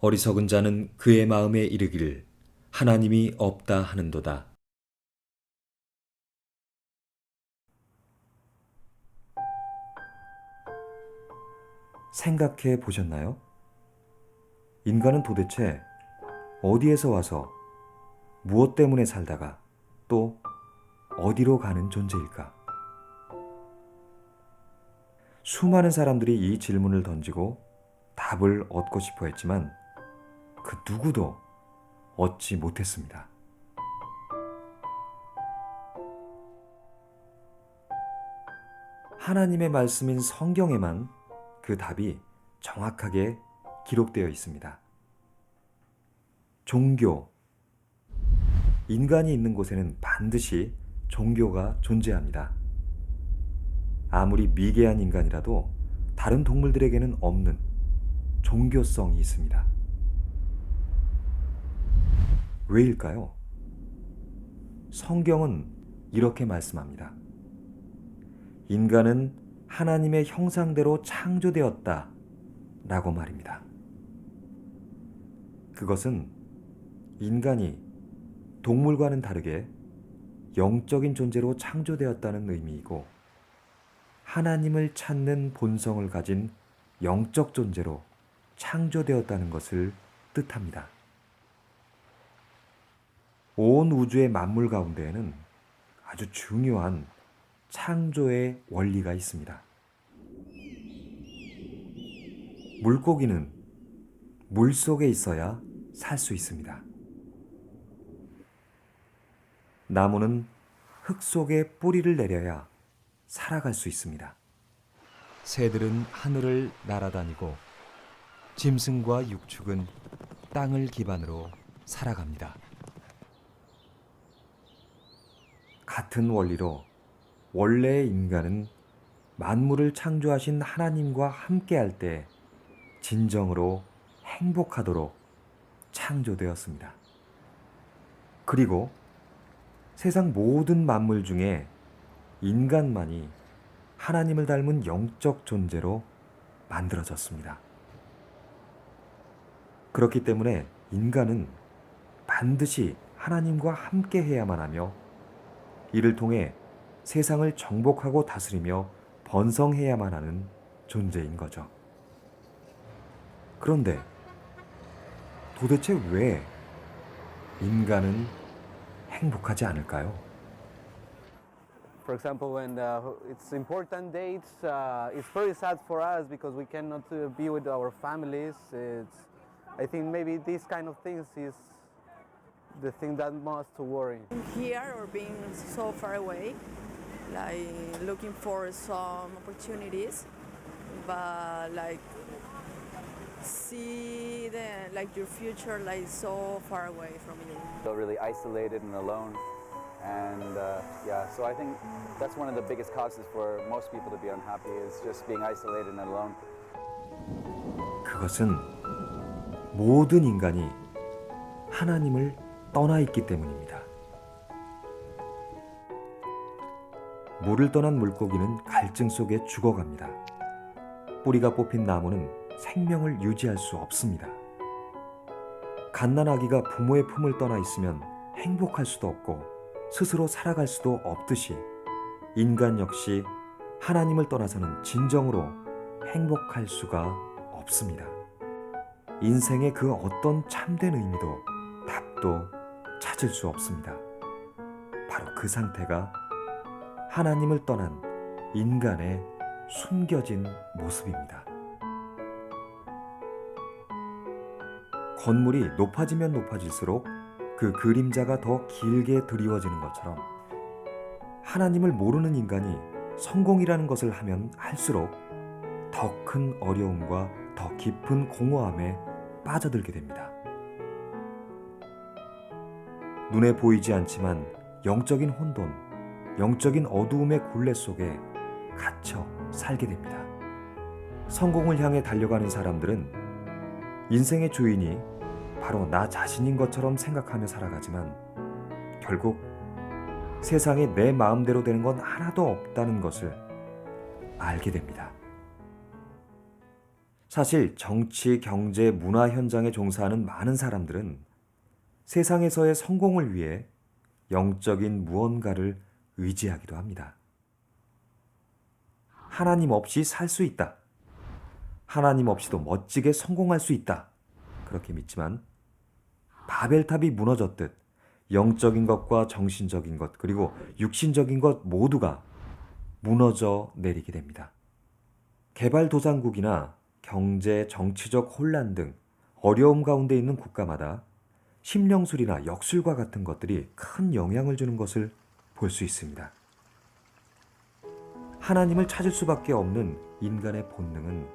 어리석은 자는 그의 마음에 이르기를 하나님이 없다 하는도다. 생각해 보셨나요? 인간은 도대체 어디에서 와서 무엇 때문에 살다가 또 어디로 가는 존재일까? 수많은 사람들이 이 질문을 던지고 답을 얻고 싶어 했지만 그 누구도 얻지 못했습니다. 하나님의 말씀인 성경에만 그 답이 정확하게 기록되어 있습니다. 종교. 인간이 있는 곳에는 반드시 종교가 존재합니다. 아무리 미개한 인간이라도 다른 동물들에게는 없는 종교성이 있습니다. 왜일까요? 성경은 이렇게 말씀합니다. 인간은 하나님의 형상대로 창조되었다 라고 말입니다. 그것은 인간이 동물과는 다르게 영적인 존재로 창조되었다는 의미이고 하나님을 찾는 본성을 가진 영적 존재로 창조되었다는 것을 뜻합니다. 온 우주의 만물 가운데에는 아주 중요한 창조의 원리가 있습니다. 물고기는 물 속에 있어야 살 수 있습니다. 나무는 흙 속에 뿌리를 내려야 살아갈 수 있습니다. 새들은 하늘을 날아다니고 짐승과 육축은 땅을 기반으로 살아갑니다. 같은 원리로 원래의 인간은 만물을 창조하신 하나님과 함께할 때 진정으로 행복하도록 창조되었습니다. 그리고 세상 모든 만물 중에 인간만이 하나님을 닮은 영적 존재로 만들어졌습니다. 그렇기 때문에 인간은 반드시 하나님과 함께 해야만 하며 이를 통해 세상을 정복하고 다스리며 번성해야만 하는 존재인 거죠. 그런데 도대체 왜 인간은 행복하지 않을까요? For example, when it's important dates, it's very sad for us because we cannot be with our families. I think maybe these kind of things is the thing that most to worry. Here or being so far away, like looking for some opportunities, but like see your future like so far away from you. Feel really isolated and alone. And so I think that's one of the biggest causes for most people to be unhappy is just being isolated and alone. 그것은 모든 인간이 하나님을 떠나 있기 때문입니다. 물을 떠난 물고기는 갈증 속에 죽어갑니다. 뿌리가 뽑힌 나무는 생명을 유지할 수 없습니다. 갓난아기가 부모의 품을 떠나 있으면 행복할 수도 없고 스스로 살아갈 수도 없듯이 인간 역시 하나님을 떠나서는 진정으로 행복할 수가 없습니다. 인생의 그 어떤 참된 의미도 답도 찾을 수 없습니다. 바로 그 상태가 하나님을 떠난 인간의 숨겨진 모습입니다. 건물이 높아지면 높아질수록 그 그림자가 더 길게 드리워지는 것처럼 하나님을 모르는 인간이 성공이라는 것을 하면 할수록 더 큰 어려움과 더 깊은 공허함에 빠져들게 됩니다. 눈에 보이지 않지만 영적인 혼돈, 영적인 어두움의 굴레 속에 갇혀 살게 됩니다. 성공을 향해 달려가는 사람들은 인생의 주인이 바로 나 자신인 것처럼 생각하며 살아가지만 결국 세상에 내 마음대로 되는 건 하나도 없다는 것을 알게 됩니다. 사실 정치, 경제, 문화 현장에 종사하는 많은 사람들은 세상에서의 성공을 위해 영적인 무언가를 의지하기도 합니다. 하나님 없이 살 수 있다. 하나님 없이도 멋지게 성공할 수 있다. 그렇게 믿지만 바벨탑이 무너졌듯 영적인 것과 정신적인 것 그리고 육신적인 것 모두가 무너져 내리게 됩니다. 개발도상국이나 경제, 정치적 혼란 등 어려움 가운데 있는 국가마다 심령술이나 역술과 같은 것들이 큰 영향을 주는 것을 볼 수 있습니다. 하나님을 찾을 수밖에 없는 인간의 본능은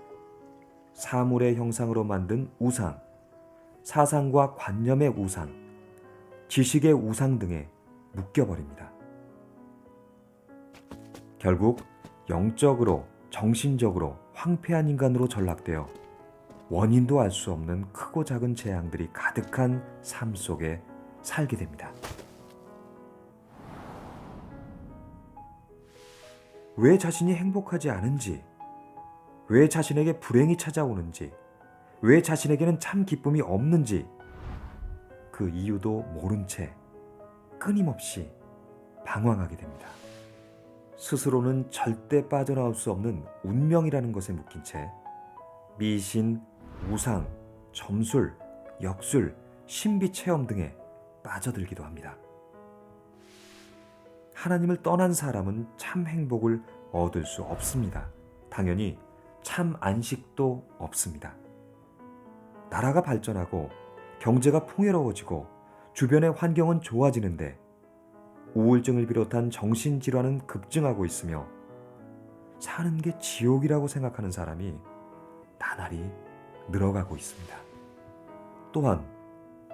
사물의 형상으로 만든 우상, 사상과 관념의 우상, 지식의 우상 등에 묶여버립니다. 결국 영적으로, 정신적으로 황폐한 인간으로 전락되어 원인도 알 수 없는 크고 작은 재앙들이 가득한 삶 속에 살게 됩니다. 왜 자신이 행복하지 않은지, 왜 자신에게 불행이 찾아오는지, 왜 자신에게는 참 기쁨이 없는지 그 이유도 모른 채 끊임없이 방황하게 됩니다. 스스로는 절대 빠져나올 수 없는 운명이라는 것에 묶인 채 미신, 우상, 점술, 역술, 신비 체험 등에 빠져들기도 합니다. 하나님을 떠난 사람은 참 행복을 얻을 수 없습니다. 당연히 참 안식도 없습니다. 나라가 발전하고 경제가 풍요로워지고 주변의 환경은 좋아지는데 우울증을 비롯한 정신질환은 급증하고 있으며 사는 게 지옥이라고 생각하는 사람이 나날이 늘어가고 있습니다. 또한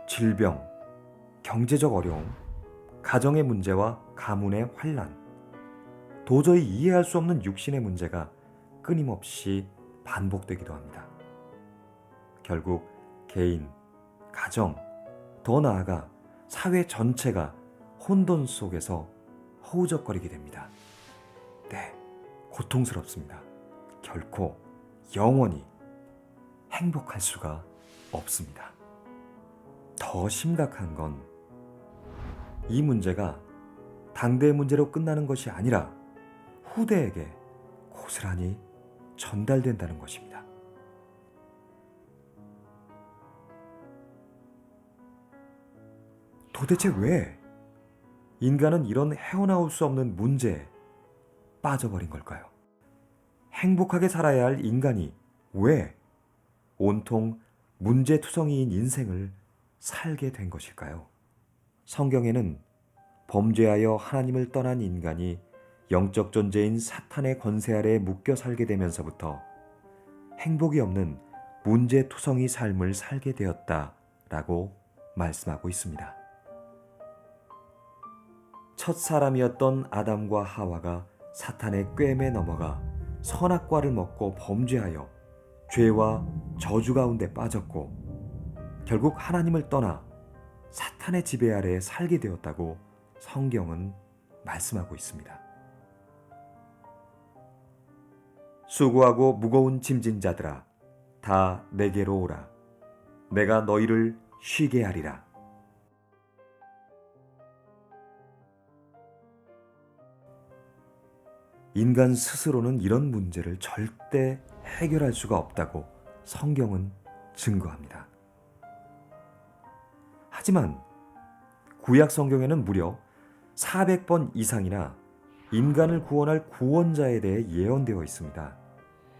질병, 경제적 어려움, 가정의 문제와 가문의 환란, 도저히 이해할 수 없는 육신의 문제가 끊임없이 반복되기도 합니다. 결국 개인, 가정, 더 나아가 사회 전체가 혼돈 속에서 허우적거리게 됩니다. 네, 고통스럽습니다. 결코 영원히 행복할 수가 없습니다. 더 심각한 건 이 문제가 당대의 문제로 끝나는 것이 아니라 후대에게 고스란히 전달된다는 것입니다. 도대체 왜 인간은 이런 헤어나올 수 없는 문제에 빠져버린 걸까요? 행복하게 살아야 할 인간이 왜 온통 문제투성이인 인생을 살게 된 것일까요? 성경에는 범죄하여 하나님을 떠난 인간이 영적 존재인 사탄의 권세 아래에 묶여 살게 되면서부터 행복이 없는 문제투성이 삶을 살게 되었다라고 말씀하고 있습니다. 첫 사람이었던 아담과 하와가 사탄의 꾀임에 넘어가 선악과를 먹고 범죄하여 죄와 저주 가운데 빠졌고 결국 하나님을 떠나 사탄의 지배 아래에 살게 되었다고 성경은 말씀하고 있습니다. 수고하고 무거운 짐진 자들아 다 내게로 오라. 내가 너희를 쉬게 하리라. 인간 스스로는 이런 문제를 절대 해결할 수가 없다고 성경은 증거합니다. 하지만 구약 성경에는 무려 400번 이상이나 인간을 구원할 구원자에 대해 예언되어 있습니다.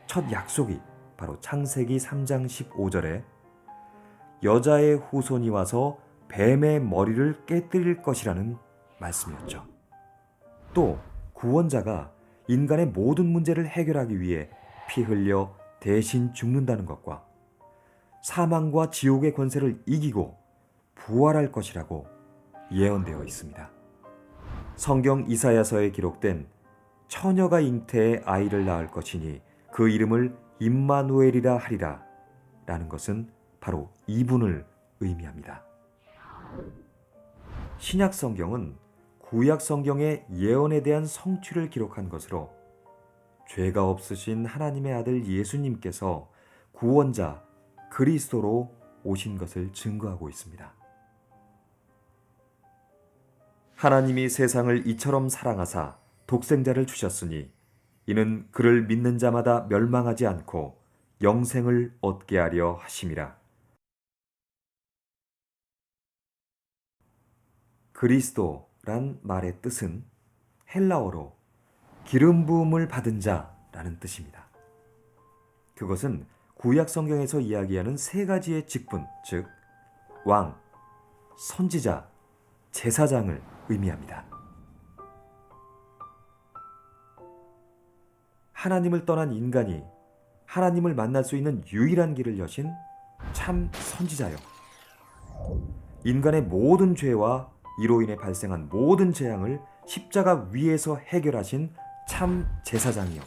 첫 약속이 바로 창세기 3장 15절에 여자의 후손이 와서 뱀의 머리를 깨뜨릴 것이라는 말씀이었죠. 또 구원자가 인간의 모든 문제를 해결하기 위해 피 흘려 대신 죽는다는 것과 사망과 지옥의 권세를 이기고 부활할 것이라고 예언되어 있습니다. 성경 이사야서에 기록된 처녀가 잉태해 아이를 낳을 것이니 그 이름을 임마누엘이라 하리라 라는 것은 바로 이분을 의미합니다. 신약 성경은 구약 성경의 예언에 대한 성취를 기록한 것으로 죄가 없으신 하나님의 아들 예수님께서 구원자 그리스도로 오신 것을 증거하고 있습니다. 하나님이 세상을 이처럼 사랑하사 독생자를 주셨으니 이는 그를 믿는 자마다 멸망하지 않고 영생을 얻게 하려 하심이라. 그리스도란 말의 뜻은 헬라어로 기름 부음을 받은 자라는 뜻입니다. 그것은 구약 성경에서 이야기하는 세 가지의 직분, 즉 왕, 선지자, 제사장을 의미합니다. 하나님을 떠난 인간이 하나님을 만날 수 있는 유일한 길을 여신 참 선지자요. 인간의 모든 죄와 이로 인해 발생한 모든 재앙을 십자가 위에서 해결하신 참 제사장이요.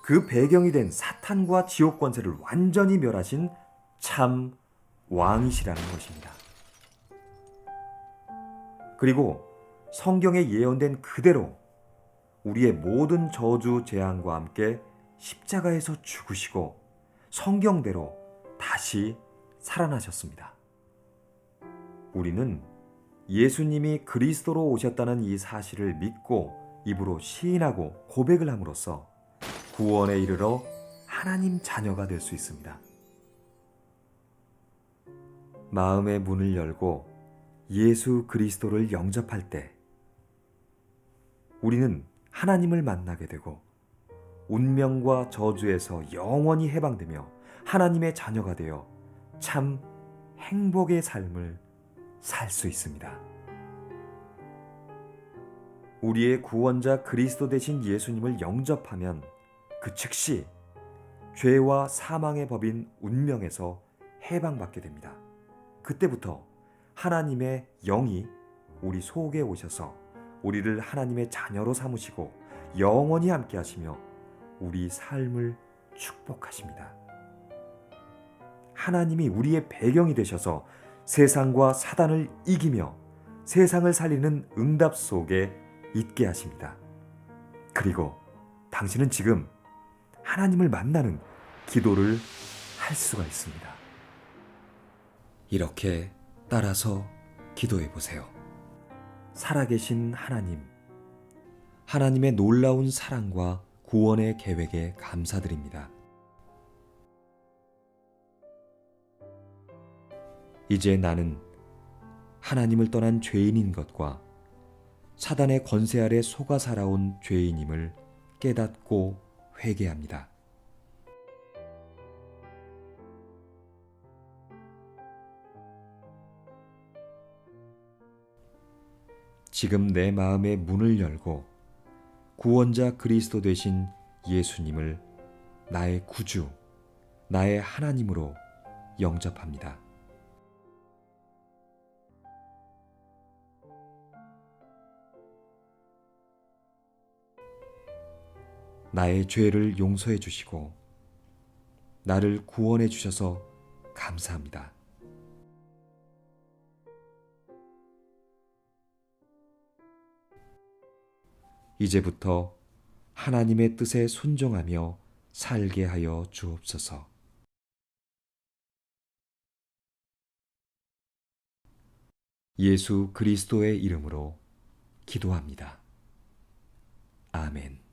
그 배경이 된 사탄과 지옥 권세를 완전히 멸하신 참 왕이시라는 것입니다. 그리고 성경에 예언된 그대로 우리의 모든 저주 재앙과 함께 십자가에서 죽으시고 성경대로 다시 살아나셨습니다. 우리는 예수님이 그리스도로 오셨다는 이 사실을 믿고 입으로 시인하고 고백을 함으로써 구원에 이르러 하나님 자녀가 될 수 있습니다. 마음의 문을 열고 예수 그리스도를 영접할 때 우리는 하나님을 만나게 되고 운명과 저주에서 영원히 해방되며 하나님의 자녀가 되어 참 행복의 삶을 살 수 있습니다. 우리의 구원자 그리스도 되신 예수님을 영접하면 그 즉시 죄와 사망의 법인 운명에서 해방받게 됩니다. 그때부터 하나님의 영이 우리 속에 오셔서 우리를 하나님의 자녀로 삼으시고 영원히 함께 하시며 우리 삶을 축복하십니다. 하나님이 우리의 배경이 되셔서 세상과 사단을 이기며 세상을 살리는 응답 속에 있게 하십니다. 그리고 당신은 지금 하나님을 만나는 기도를 할 수가 있습니다. 이렇게 따라서 기도해 보세요. 살아계신 하나님, 하나님의 놀라운 사랑과 구원의 계획에 감사드립니다. 이제 나는 하나님을 떠난 죄인인 것과 사단의 권세 아래 속아 살아온 죄인임을 깨닫고 회개합니다. 지금 내 마음의 문을 열고 구원자 그리스도 되신 예수님을 나의 구주, 나의 하나님으로 영접합니다. 나의 죄를 용서해 주시고 나를 구원해 주셔서 감사합니다. 이제부터 하나님의 뜻에 순종하며 살게 하여 주옵소서. 예수 그리스도의 이름으로 기도합니다. 아멘.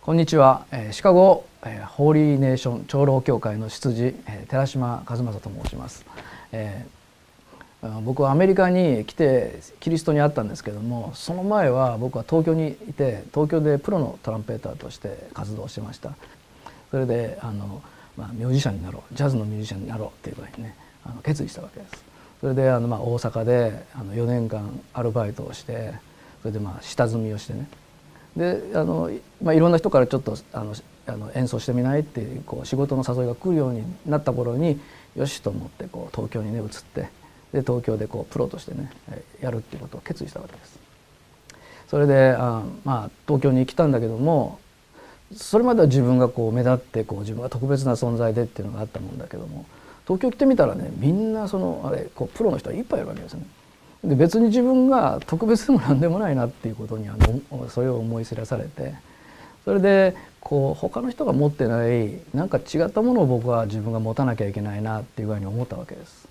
こんにちは。シカゴホーリーネーション長老教会の執事寺島和正と申します。僕はアメリカに来てキリストに会ったんですけども、その前は僕は東京にいて東京でプロのトランペーターとして活動してました。それでミュージシャンになろう、ジャズのミュージシャンになろうっていうふうにね決意したわけです。それで大阪で4年間アルバイトをして、それで下積みをしてね、でいろんな人からちょっと演奏してみないって仕事の誘いが来るようになった頃によしと思って東京に移って、で東京でプロとしてねやるっていうことを決意したわけです。それで東京に来たんだけども、それまでは自分がこう目立ってこう自分が特別な存在でっていうのがあったもんだけども、東京来てみたらね、みんなこうプロの人がいっぱいいるわけですね。で別に自分が特別でも何でもないなっていうことにそれを思い知らされて、それでこう他の人が持ってないなんか違ったものを僕は自分が持たなきゃいけないなっていうふうに思ったわけです。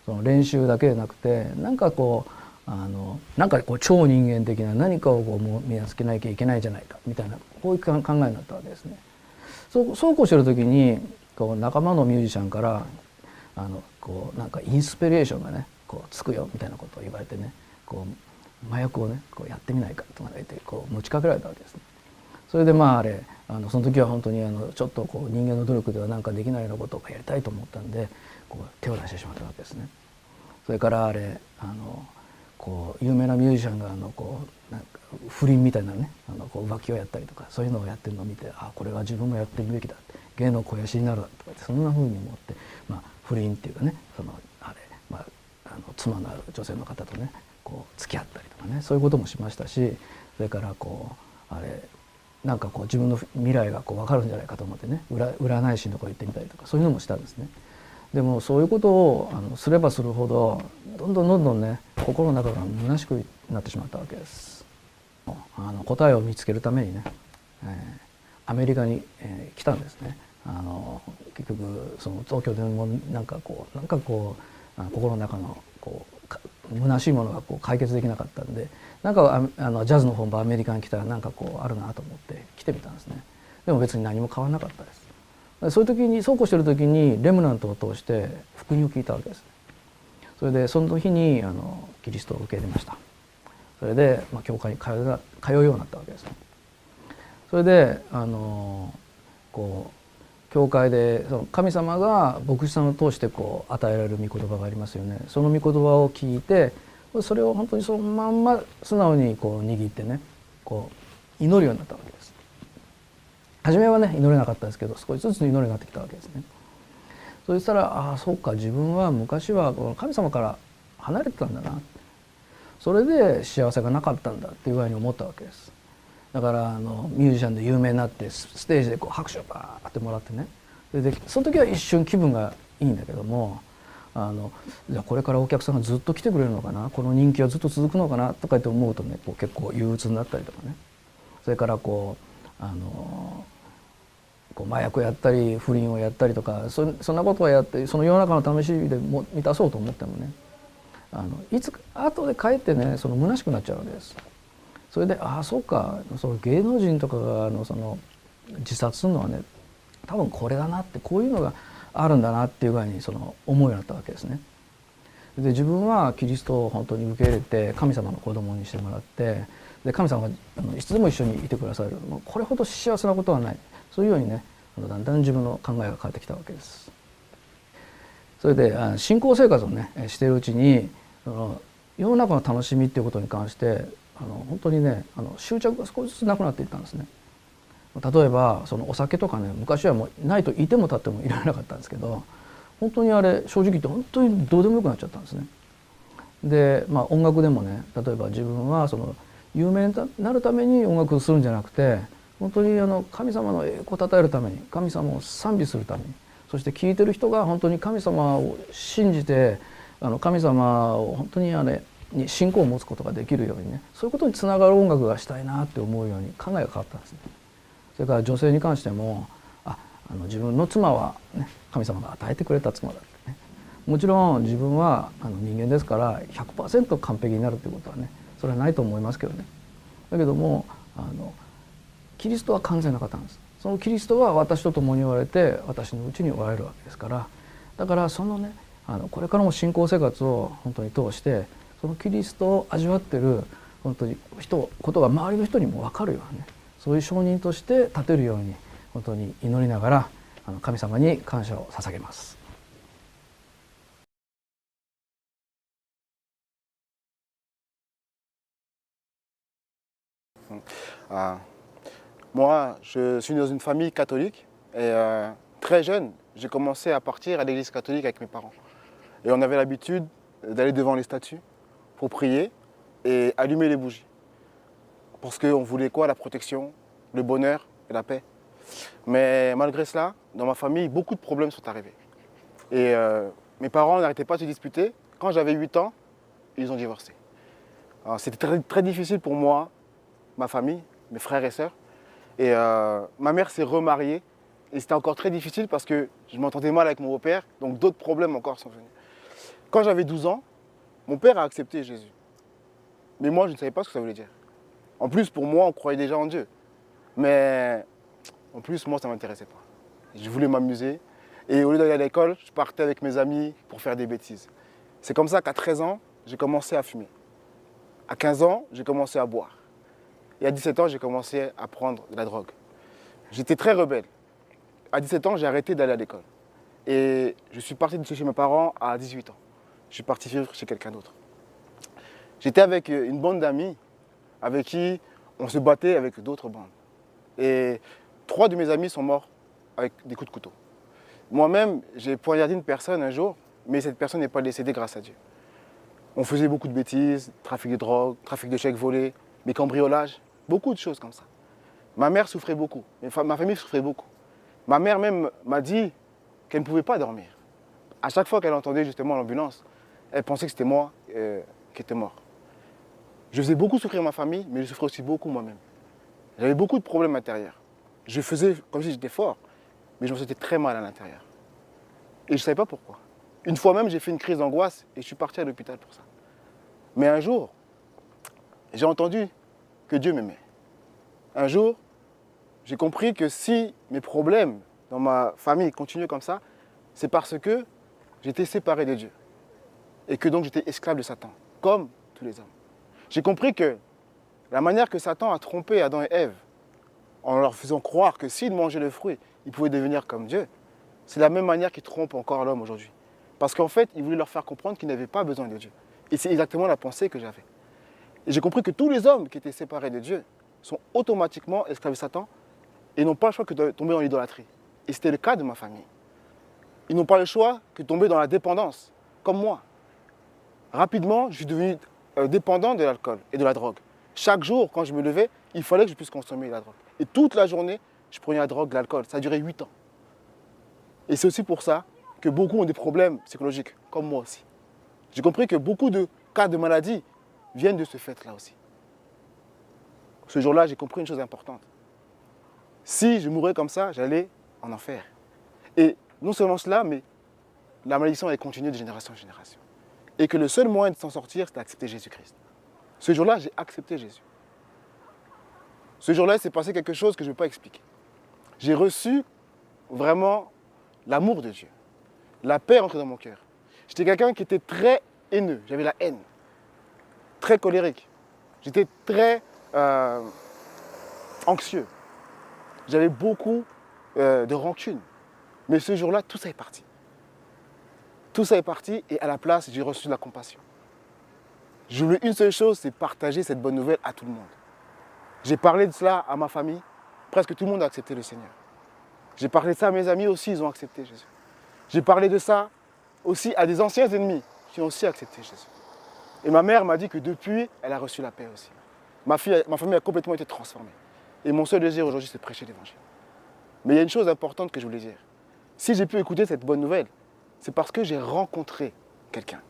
その練習だけでなくて、なんかこう超人間的な何かをこう身につけなきゃいけないじゃないかみたいな、こういう考えになったわけですね。そうこうしてる時にこう仲間のミュージシャンからこうなんかインスピレーションがねこうつくよみたいなことを言われてね、こう麻薬をねこうやってみないかとか言ってこう持ちかけられたわけですね。それでその時は本当にちょっとこう人間の努力ではなんかできないようなことをやりたいと思ったんで、こう手を出してしまったわけですね。それからこう有名なミュージシャンがこうなんか不倫みたいなねこう浮気をやったりとかそういうのをやってるのを見て、これは自分もやってみるべきだ、芸の肥やしになるだとかそんなふうに思って、不倫っていうかね妻のある女性の方とねこう付き合ったりとかね、そういうこともしましたし、それからこうなんかこう自分の未来がこう分かるんじゃないかと思ってね占い師のとこ行ってみたりとかそういうのもしたんですね。でもそういうことをすればするほどどんどんね心の中が虚しくなってしまったわけです。答えを見つけるためにね、アメリカに、来たんですね。結局その東京でもなんかこう心の中のこう虚しいものがこう解決できなかったんで、なんかジャズの本場アメリカに来たらなんかこうあるなと思って来てみたんですね。でも別に何も変わらなかったです。そういう時にそうこうしてる時にレムナントを通して福音を聞いたわけです。それでその日にキリストを受け入れました。それで、教会に通うようになったわけです。それでこう教会でその神様が牧師さんを通してこう与えられる御言葉がありますよね。その御言葉を聞いて、それを本当にそのまんま素直にこう握ってねこう祈るようになったわけです。初めはね祈れなかったですけど、少しずつ祈るようになってきたわけですね。そしたらそうか、自分は昔は神様から離れてたんだな、それで幸せがなかったんだっていう具合に思ったわけです。だからミュージシャンで有名になってステージでこう拍手をバーってもらってね、でその時は一瞬気分がいいんだけども、じゃあこれからお客さんがずっと来てくれるのかな、この人気はずっと続くのかなとかって思うとねこう結構憂鬱になったりとかね、それからこう麻薬をやったり不倫をやったりとかそんなことをやってその世の中の楽しみでも満たそうと思ってもねいつ後で帰ってねその虚しくなっちゃうわけです。それでそうか、その芸能人とかがその自殺するのはね多分これだなって、こういうのがあるんだなっていう具合に思うようになったわけですね。で自分はキリストを本当に受け入れて神様の子供にしてもらって、で神様がいつでも一緒にいてくださる、これほど幸せなことはない、そういうようにねだんだん自分の考えが変わってきたわけです。それで信仰生活をねしているうちに世の中の楽しみっていうことに関して本当にね執着が少しずつなくなっていったんですね。例えばお酒とかね、昔はもうないといても立ってもいられなかったんですけど、本当に正直言って本当にどうでもよくなっちゃったんですね。で音楽でもね、例えば自分は有名になるために音楽をするんじゃなくて、本当に神様の栄光をたたえるために、神様を賛美するために、そして聴いてる人が本当に神様を信じて神様を本当にに信仰を持つことができるようにね、そういうことにつながる音楽がしたいなって思うように考えが変わったんですね。それから女性に関しても自分の妻は、ね、神様が与えてくれた妻だってね、もちろん自分は人間ですから 100% 完璧になるということはねそれはないと思いますけどね。だけどもキリストは完全な方なんです。そのキリストは私と共におられて私のうちにおられるわけですから、だからねこれからも信仰生活を本当に通してそのキリストを味わってる本当にことが周りの人にも分かるようなね、そういう証人として立てるように本当に祈りながら神様に感謝を捧げます。Moi, je suis dans une famille catholique et très jeune, j'ai commencé à partir à l'église catholique avec mes parents. Et on avait l'habitude d'aller devant les statues pour prier et allumer les bougies. parce qu'on voulait quoi? La protection, le bonheur et la paix. Mais malgré cela, dans ma famille, beaucoup de problèmes sont arrivés. Et mes parents n'arrêtaient pas de se disputer. Quand j'avais 8 ans, ils ont divorcé. C'était très, très difficile pour moi, ma famille, mes frères et sœurs. Et ma mère s'est remariée. Et c'était encore très difficile parce que je m'entendais mal avec mon beau-père. Donc d'autres problèmes encore sont venus. Quand j'avais 12 ans, mon père a accepté Jésus. Mais moi, je ne savais pas ce que ça voulait dire. En plus, pour moi, on croyait déjà en Dieu. Mais en plus, moi, ça ne m'intéressait pas. Je voulais m'amuser. Et au lieu d'aller à l'école, je partais avec mes amis pour faire des bêtises. C'est comme ça qu'à 13 ans, j'ai commencé à fumer. À 15 ans, j'ai commencé à boire. Et à 17 ans, j'ai commencé à prendre de la drogue. J'étais très rebelle. À 17 ans, j'ai arrêté d'aller à l'école. Et je suis parti de chez mes parents à 18 ans. Je suis parti vivre chez quelqu'un d'autre. J'étais avec une bande d'amis avec qui on se battait avec d'autres bandes. Et 3 de mes amis sont morts avec des coups de couteau. Moi-même, j'ai poignardé une personne un jour, mais cette personne n'est pas décédée grâce à Dieu. On faisait beaucoup de bêtises, trafic de drogue, trafic de chèques volés, des cambriolages, beaucoup de choses comme ça. Ma mère souffrait beaucoup, ma famille souffrait beaucoup. Ma mère même m'a dit qu'elle ne pouvait pas dormir. À chaque fois qu'elle entendait justement l'ambulance, elle pensait que c'était moi qui étais mort. Je faisais beaucoup souffrir ma famille, mais je souffrais aussi beaucoup moi-même. J'avais beaucoup de problèmes intérieurs. Je faisais, comme si j'étais fort, mais je me sentais très mal à l'intérieur. Et je ne savais pas pourquoi. Une fois même, j'ai fait une crise d'angoisse et je suis parti à l'hôpital pour ça. Mais un jour, j'ai entendu que Dieu m'aimait. Un jour, j'ai compris que si mes problèmes dans ma famille continuaient comme ça, c'est parce que j'étais séparé de Dieu. Et que donc j'étais esclave de Satan, comme tous les hommes. J'ai compris que la manière que Satan a trompé Adam et Ève, en leur faisant croire que s'ils mangeaient le fruit, ils pouvaient devenir comme Dieu, c'est la même manière qu'il trompe encore l'homme aujourd'hui. Parce qu'en fait, il voulait leur faire comprendre qu'ils n'avaient pas besoin de Dieu. Et c'est exactement la pensée que j'avais. Et j'ai compris que tous les hommes qui étaient séparés de Dieu sont automatiquement esclaves de Satan et n'ont pas le choix que de tomber dans l'idolâtrie. Et c'était le cas de ma famille. Ils n'ont pas le choix que de tomber dans la dépendance, comme moi. Rapidement, je suis devenu dépendant de l'alcool et de la drogue. Chaque jour, quand je me levais, il fallait que je puisse consommer la drogue. Et toute la journée, je prenais la drogue, l'alcool. Ça a duré 8 ans. Et c'est aussi pour ça que beaucoup ont des problèmes psychologiques, comme moi aussi. J'ai compris que beaucoup de cas de maladie viennent de ce fait-là aussi. Ce jour-là, j'ai compris une chose importante. Si je mourais comme ça, j'allais en enfer. Et non seulement cela, mais la malédiction allait continuer de génération en génération. Et que le seul moyen de s'en sortir, c'était d'accepter Jésus-Christ. Ce jour-là, j'ai accepté Jésus. Ce jour-là, il s'est passé quelque chose que je ne peux pas expliquer. J'ai reçu vraiment l'amour de Dieu. La paix rentrée dans mon cœur. J'étais quelqu'un qui était très haineux. J'avais la haine. Très colérique. J'étais très anxieux. J'avais beaucoup de rancune. Mais ce jour-là, tout ça est parti. Tout ça est parti et à la place, j'ai reçu de la compassion. Je voulais une seule chose, c'est partager cette bonne nouvelle à tout le monde. J'ai parlé de cela à ma famille. Presque tout le monde a accepté le Seigneur. J'ai parlé de ça à mes amis aussi, ils ont accepté Jésus. J'ai parlé de ça aussi à des anciens ennemis qui ont aussi accepté Jésus. Et ma mère m'a dit que depuis, elle a reçu la paix aussi. Ma famille a complètement été transformée. Et mon seul désir aujourd'hui, c'est de prêcher l'Évangile. Mais il y a une chose importante que je voulais dire. Si j'ai pu écouter cette bonne nouvelle, c'est parce que j'ai rencontré quelqu'un.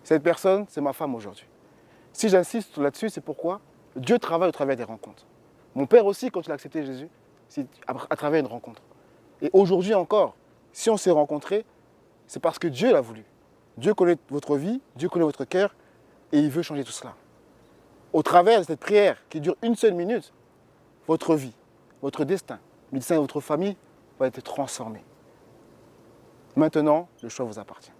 Cette personne, c'est ma femme aujourd'hui. Si j'insiste là-dessus, c'est pourquoi Dieu travaille au travers des rencontres. Mon père aussi, quand il a accepté Jésus, c'est à travers une rencontre. Et aujourd'hui encore, si on s'est rencontrés, c'est parce que Dieu l'a voulu. Dieu connaît votre vie, Dieu connaît votre cœur, et il veut changer tout cela. Au travers de cette prière qui dure une seule minute, votre vie, votre destin, le destin de votre famille va être transformé. Maintenant, le choix vous appartient.